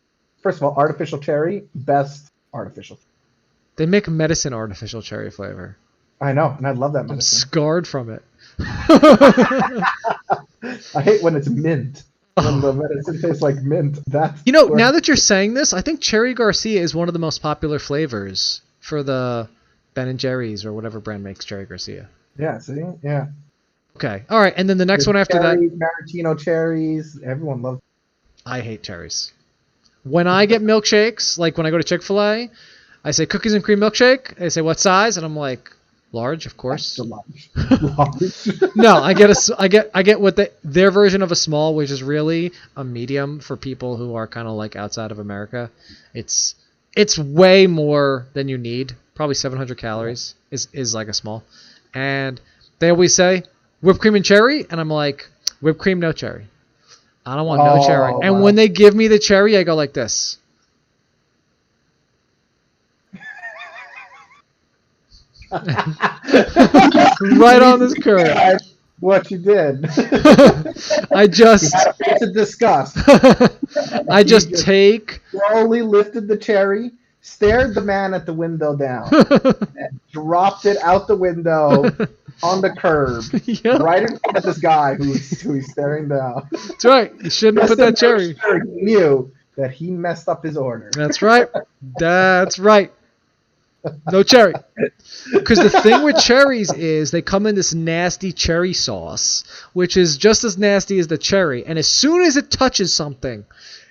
First of all, artificial cherry, best artificial. They make medicine artificial cherry flavor. I know, and I love that medicine. I'm scarred from it. I hate when it's mint. When the medicine tastes like mint. That's now that you're saying this, I think Cherry Garcia is one of the most popular flavors for the Ben & Jerry's or whatever brand makes Cherry Garcia. Yeah, see? Yeah. Okay. All right, and then the next one after that... Maraschino cherries. Everyone loves... I hate cherries. When I get milkshakes, like when I go to Chick-fil-A, I say cookies and cream milkshake. They say what size, and I'm like, large, of course. Large. No, I get what their version of a small, which is really a medium for people who are kind of like outside of America. It's way more than you need. Probably 700 calories is like a small. And they always say whipped cream and cherry, and I'm like, whipped cream, no cherry. I don't want no cherry. And when they give me the cherry, I go like this. Right on this curve. What you did. I just... to disgust. I just take... Slowly lifted the cherry, stared the man at the window down, and dropped it out the window on the curb, right in front of this guy who he's staring down. That's right. You shouldn't have put that cherry. Sure he knew that he messed up his order. That's right. That's right. No cherry. Because the thing with cherries is they come in this nasty cherry sauce, which is just as nasty as the cherry. And as soon as it touches something,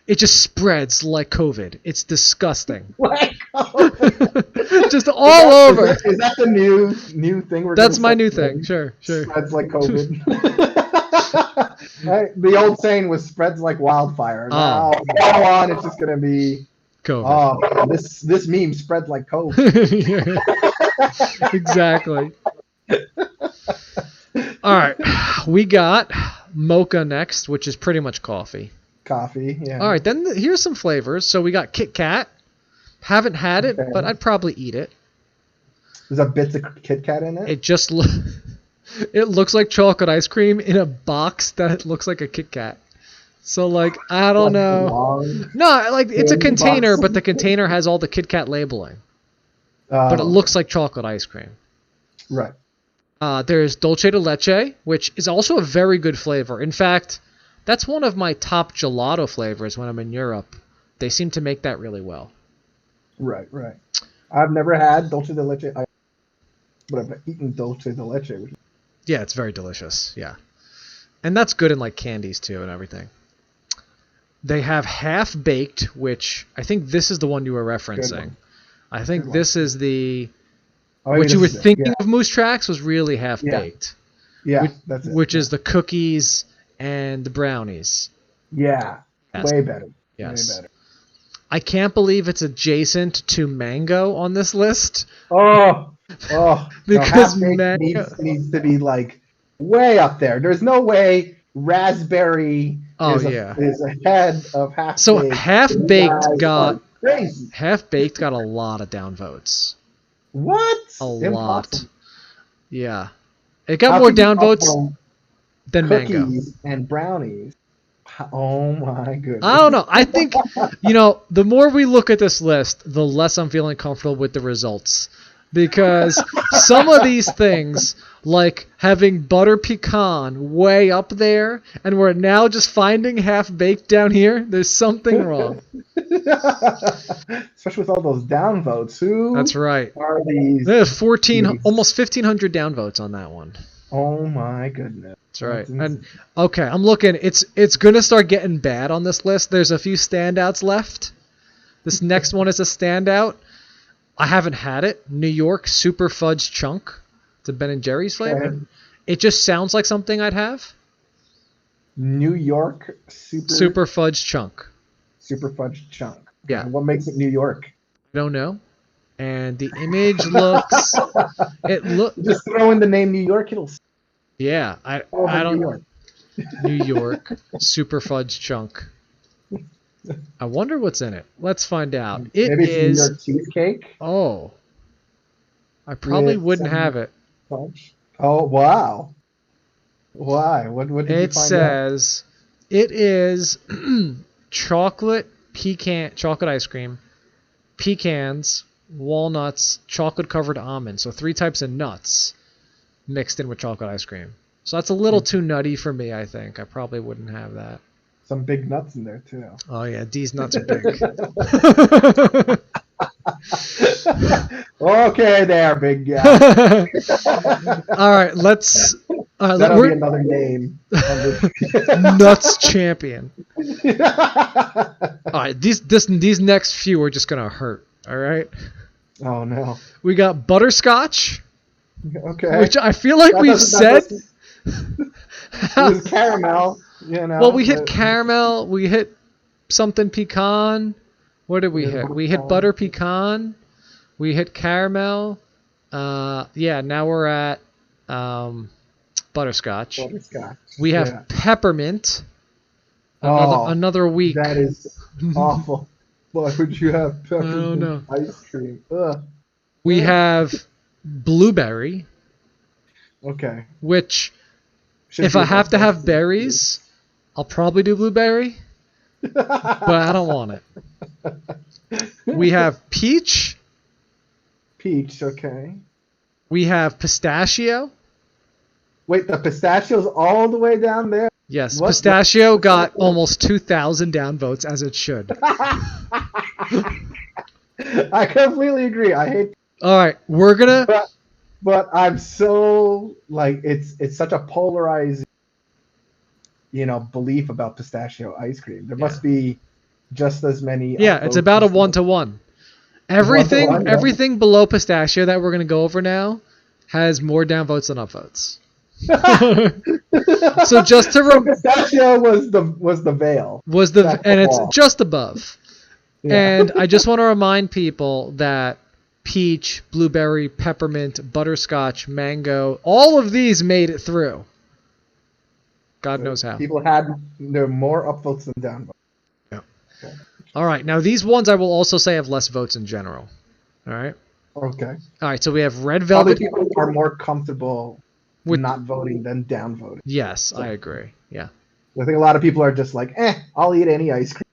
it just spreads like COVID. It's disgusting. Like COVID. Just all over. Is that the new thing? That's my new thing. Sure. Spreads like COVID. Right? The old saying was spreads like wildfire. Now on, it's just going to be COVID. Oh, man, this meme spreads like COVID. Exactly. All right. We got mocha next, which is pretty much coffee. Coffee, yeah. All right, then here's some flavors. So we got Kit Kat. Haven't had it, but I'd probably eat it. There's a bit of Kit Kat in it? It looks like chocolate ice cream in a box that looks like a Kit Kat. So, like, I don't know. No, like, it's a container, but the container has all the Kit Kat labeling. But it looks like chocolate ice cream. Right. There's Dulce de Leche, which is also a very good flavor. In fact, that's one of my top gelato flavors when I'm in Europe. They seem to make that really well. Right. I've never had Dulce de Leche, but I've eaten Dulce de Leche. Yeah, it's very delicious. Yeah. And that's good in like candies too and everything. They have half baked, which I think this is the one you were referencing. I think this is the what you were thinking of Moose Tracks was really half baked. Yeah, that's it. Which is the cookies and the brownies. Yeah, yes. Way better. Yes. Way better. I can't believe it's adjacent to mango on this list. Because mango needs to be like way up there. There's no way raspberry is ahead of half-baked. So half-baked got a lot of downvotes. What? Impossible. Lot. Yeah. It got more downvotes than mango. Cookies and brownies. Oh my goodness. I don't know. I think, the more we look at this list, the less I'm feeling comfortable with the results. Because some of these things, like having butter pecan way up there, and we're now just finding half-baked down here, there's something wrong. Especially with all those downvotes. That's right. Are these? There's almost 1,500 downvotes on that one. Oh my goodness. That's right. And okay, I'm looking. It's gonna start getting bad on this list. There's a few standouts left. This next one is a standout. I haven't had it. New York Super Fudge Chunk. It's a Ben & Jerry's flavor. Okay. It just sounds like something I'd have. New York Super Fudge Chunk. Super Fudge Chunk. Yeah. And what makes it New York? I don't know. And the image looks. Just throw in the name New York. Yeah, I don't. New York. New York Super Fudge Chunk. I wonder what's in it. Let's find out. Maybe it's New York cheesecake. Oh, I probably wouldn't have it. Fudge? Oh wow! Why? What did you find out? It says it is chocolate ice cream, pecans, walnuts, chocolate covered almonds. So 3 types of nuts mixed in with chocolate ice cream. So that's a little too nutty for me, I think. I probably wouldn't have that. Some big nuts in there too. Oh yeah, these nuts are big. Okay, there, big guy. All right, let's. That'll be another name. Nuts champion. All right, these next few are just gonna hurt. All right. Oh no. We got butterscotch. Okay. Which I feel like we've said. It was caramel. Well, we hit caramel. We hit something pecan. What did we hit? We hit butter pecan. We hit caramel. Now we're at butterscotch. We have peppermint. Another week. That is awful. Why would you have peppermint I don't know. ice cream? Ugh. We have blueberry. Okay. Which, if I have to have berries, I'll probably do blueberry. But I don't want it. We have peach. Peach, okay. We have pistachio. Wait, the pistachio's all the way down there? Yes, pistachio got almost 2,000 downvotes, as it should. I completely agree. I hate. All right, we're gonna. But I'm so it's such a polarizing, belief about pistachio ice cream. There must be just as many. Yeah, it's about a 1-to-1. Everything below pistachio that we're gonna go over now has more downvotes than upvotes. So just to pistachio was the veil. And it's just above. Yeah. And I just want to remind people that peach, blueberry, peppermint, butterscotch, mango, all of these made it through. God knows how. There are more upvotes than downvotes. Yeah. Okay. All right. Now these ones I will also say have less votes in general. All right. Okay. All right. So we have red velvet. Other people are more comfortable with not voting than downvoting. Yes, I agree. Yeah. I think a lot of people are just like, I'll eat any ice cream.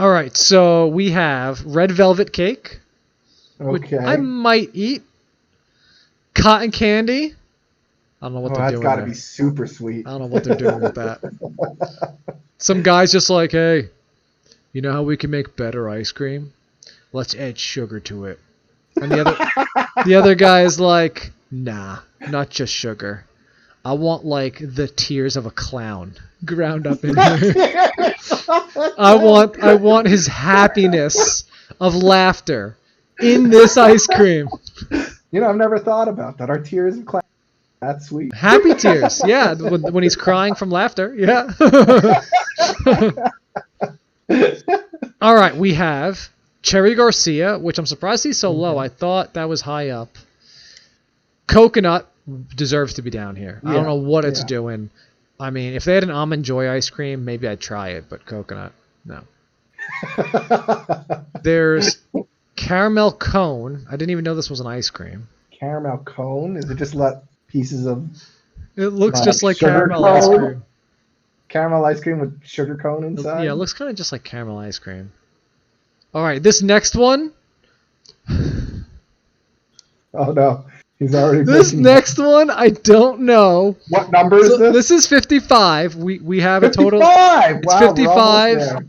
All right, so we have red velvet cake, which I might eat. Cotton candy. I don't know what they're doing. That's got to be super sweet. I don't know what they're doing with that. Some guy's just like, hey, you know how we can make better ice cream? Let's add sugar to it. And the other guy is like, nah, not just sugar. I want like the tears of a clown ground up in here. I want his happiness of laughter in this ice cream. You know, I've never thought about that. Our tears of class. That's sweet. Happy tears, yeah. When he's crying from laughter, yeah. All right, we have Cherry Garcia, which I'm surprised he's so low. I thought that was high up. Coconut deserves to be down here. I don't know what it's doing. I mean, if they had an Almond Joy ice cream, maybe I'd try it, but coconut, no. There's Caramel Cone. I didn't even know this was an ice cream. Caramel cone? Is it just pieces of... It looks just like sugar caramel cone? ice cream. Caramel ice cream with sugar cone inside? Yeah, it looks kind of just like caramel ice cream. All right, this next one. Oh, no. He's already... This next one, I don't know. What number is this? This is 55. We have a total... 55! It's Wow, 55.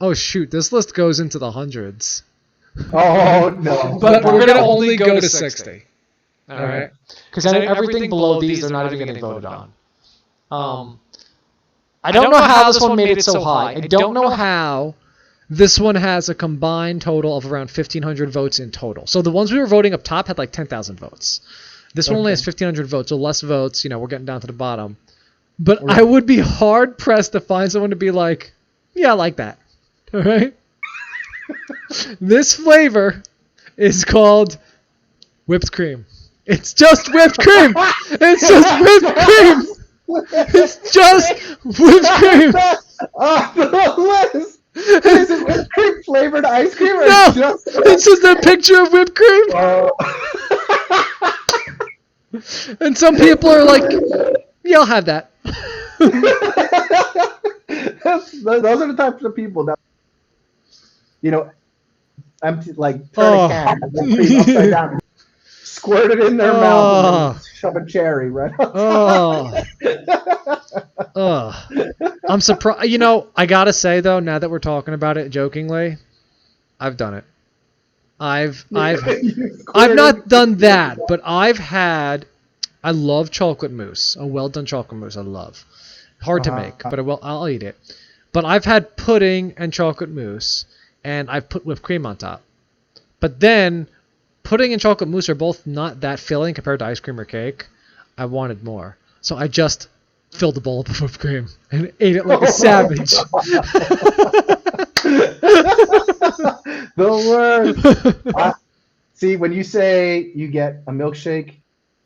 Oh, shoot. This list goes into the hundreds. Oh, no. But we're going to only go to 60. All right. Because everything below these, they're not even getting voted on. I don't know how this one made it so high. I don't know how this one has a combined total of around 1,500 votes in total. So the ones we were voting up top had like 10,000 votes. This one only has 1,500 votes, so less votes. You know, we're getting down to the bottom. But I would be hard-pressed to find someone to be like, yeah, I like that. All right? This flavor is called whipped cream. It's just whipped cream. It's just whipped cream. It's just whipped cream. Oh, the list. Is it whipped cream flavored ice cream? Or No, just... it's just a picture of whipped cream. Oh. And some people are like, yeah, I'll have that. Those are the types of people that, you know, empty, like turn a can and then cream upside down, squirt it in their mouth, and then shove a cherry right up. I'm surprised. You know, I gotta say though, now that we're talking about it jokingly, I've done it. I've not done that, but I love chocolate mousse. A well done chocolate mousse, I love. Hard to make, but I'll eat it. But I've had pudding and chocolate mousse, and I've put whipped cream on top. But then, pudding and chocolate mousse are both not that filling compared to ice cream or cake. I wanted more. So I just filled a bowl up of whipped cream and ate it like a savage. The worst. See, when you say you get a milkshake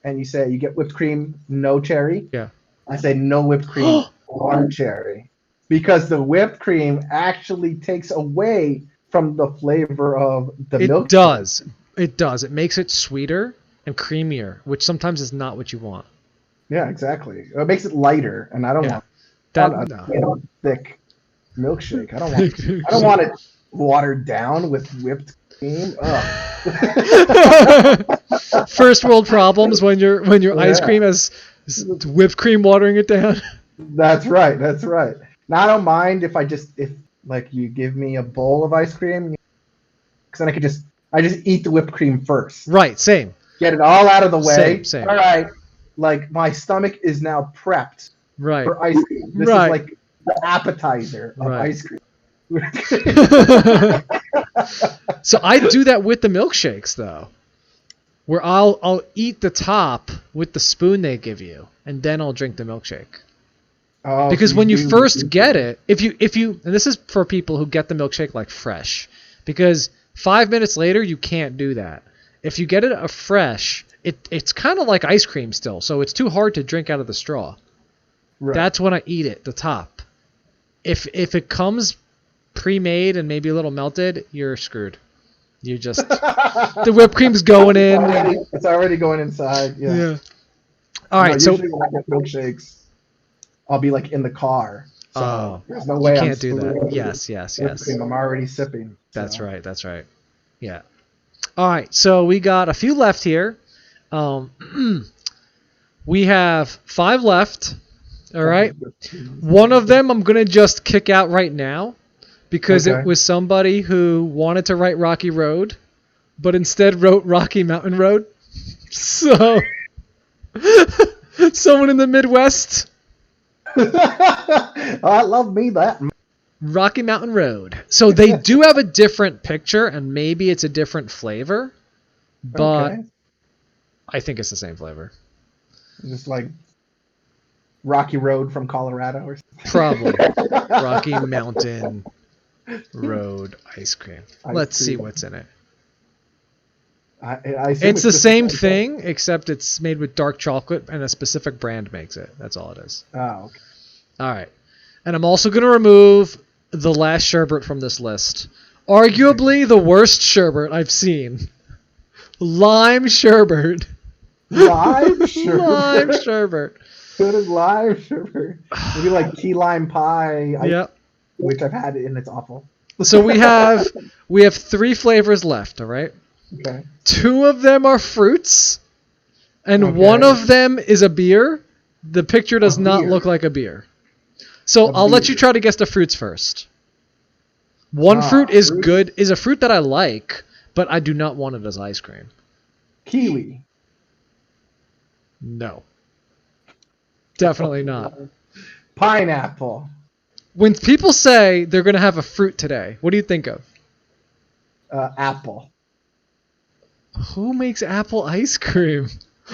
and you say you get whipped cream, no cherry, yeah, I say no whipped cream, one cherry. Because the whipped cream actually takes away from the flavor of the milk. It does. It does. It makes it sweeter and creamier, which sometimes is not what you want. Yeah, exactly. It makes it lighter, and I don't want a thick milkshake. I don't want it watered down with whipped cream. First world problems when your ice cream has whipped cream watering it down. That's right. That's right. Now I don't mind if you give me a bowl of ice cream, because then I just eat the whipped cream first. Right. Same. Get it all out of the way. Same. All right. Like my stomach is now prepped for ice cream. This is like the appetizer of ice cream. So I do that with the milkshakes though, where I'll eat the top with the spoon they give you, and then I'll drink the milkshake. Oh, because when you first get it, if you and this is for people who get the milkshake like fresh, because 5 minutes later you can't do that. If you get it fresh, it's kind of like ice cream still, so it's too hard to drink out of the straw. Right. That's when I eat it, the top. If it comes pre-made and maybe a little melted, you're screwed. You just the whipped cream's going in. It's already going inside. Yeah. All right. So usually when I get milkshakes, I'll be like in the car. So there's no way you can't do that. Yes. I'm already sipping. That's right. Yeah. All right. So we got a few left here. We have 5 left. All right. One of them I'm going to just kick out right now because it was somebody who wanted to write Rocky Road, but instead wrote Rocky Mountain Road. So, someone in the Midwest, I love me that. Rocky Mountain Road. So they do have a different picture, and maybe it's a different flavor, but Okay. I think it's the same flavor. Just like Rocky Road from Colorado or something. Probably Rocky Mountain Road ice cream. Let's see what's in it. I assume It's the just same the thing, except it's made with dark chocolate, and a specific brand makes it. That's all it is. Oh, okay. All right. And I'm also going to remove the last sherbet from this list. Arguably the worst sherbet I've seen. Lime sherbet. Lime sherbet. Lime sherbet. Good as lime sherbet. Maybe like key lime pie, Yep. which I've had and it's awful. So we have 3 flavors left, all right? Okay. 2 of them are fruits, and Okay. 1 of them is a beer. The picture does A not beer. look like a beer. So I'll let you beer. try to guess the fruits first. One fruit is fruit. good, is a fruit that I like, but I do not want it as ice cream. Kiwi. No. Definitely not. Pineapple. When people say they're going to have a fruit today, what do you think of? Apple. Who makes apple ice cream?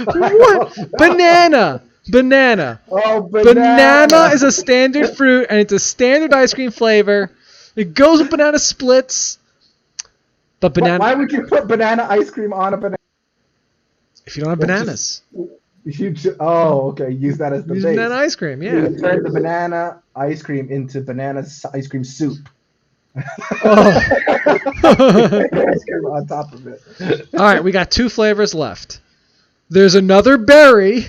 What? Banana. Banana. Oh, Banana is a standard fruit, and it's a standard ice cream flavor. It goes with banana splits. But banana. Why would you put banana ice cream on a banana? If you don't have bananas, Okay. Use that as the use base. banana ice cream. Yeah. You turn the banana ice cream into banana ice cream soup. Oh. Ice cream on top of it. All right, we got 2 flavors left. There's another berry,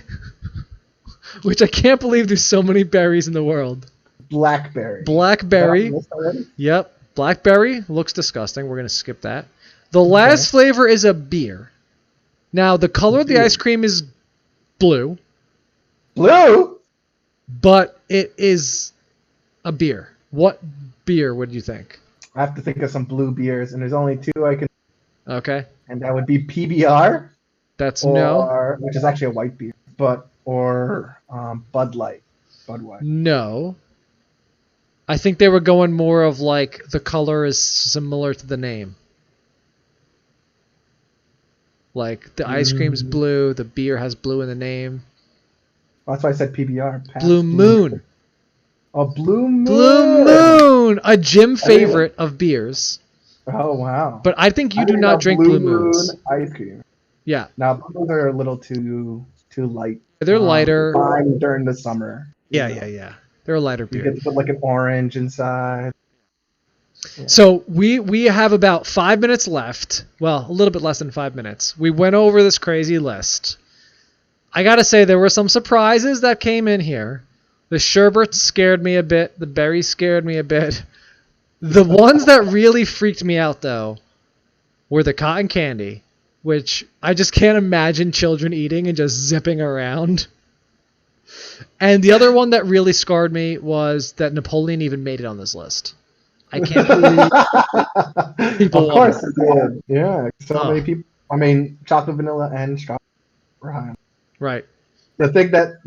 which I can't believe there's so many berries in the world. Blackberry. Blackberry. Is that on the list already? Yep. Blackberry looks disgusting. We're going to skip that. The last flavor is a beer. Now, the color of the Beer. ice cream is blue, Blue? but it is a beer. What beer would you think? I have to think of some blue beers, and there's only 2 I can, Okay. and that would be PBR, That's no. which is actually a white beer, or Bud Light, Budweiser. No. I think they were going more of like the color is similar to the name. Like the ice cream's blue, the beer has blue in the name. That's why I said PBR. Blue Moon. Oh, Blue Moon. Blue Moon, a gym favorite of beers. Oh, wow. But I think you I do didn't not know drink Blue Moons. Moon ice cream. Yeah, Now, those are a little too light. they're lighter. Fine during the summer. Yeah. They're a lighter You beer. get to put like an orange inside. So we have about 5 minutes left. Well, a little bit less than 5 minutes. We went over this crazy list. I gotta say there were some surprises that came in here. The sherbet scared me a bit. The berries scared me a bit. The ones that really freaked me out though were the cotton candy, which I just can't imagine children eating and just zipping around. And the other one that really scarred me was that Napoleon even made it on this list. I can't believe people Of course want it did. Yeah. So Oh. many people. I mean, chocolate, vanilla, and strawberry. Right. Right. The thing that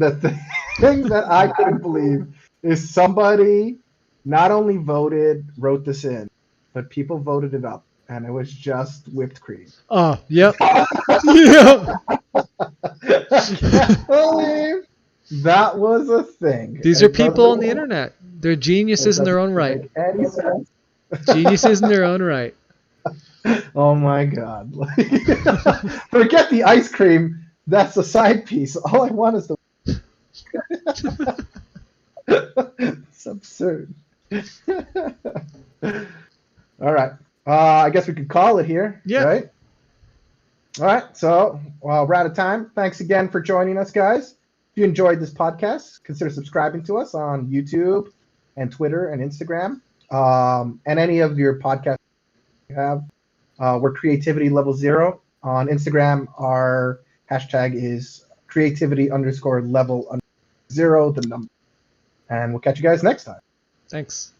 I couldn't believe is somebody not only wrote this in, but people voted it up, and it was just whipped cream. Oh, yep. Yeah. I can't believe that was a thing. These It are people doesn't on the internet. They're geniuses in their own right. make any sense. Geniuses in their own right. Oh my god. Forget the ice cream. That's a side piece. All I want is the It's absurd. All right. I guess we could call it here. Yeah. Right? All right. So we're out of time. Thanks again for joining us, guys. If you enjoyed this podcast, consider subscribing to us on YouTube and Twitter and Instagram, and any of your podcasts you have. We're Creativity Level 0. On Instagram, our hashtag is creativity_level_0, the number. And we'll catch you guys next time. Thanks.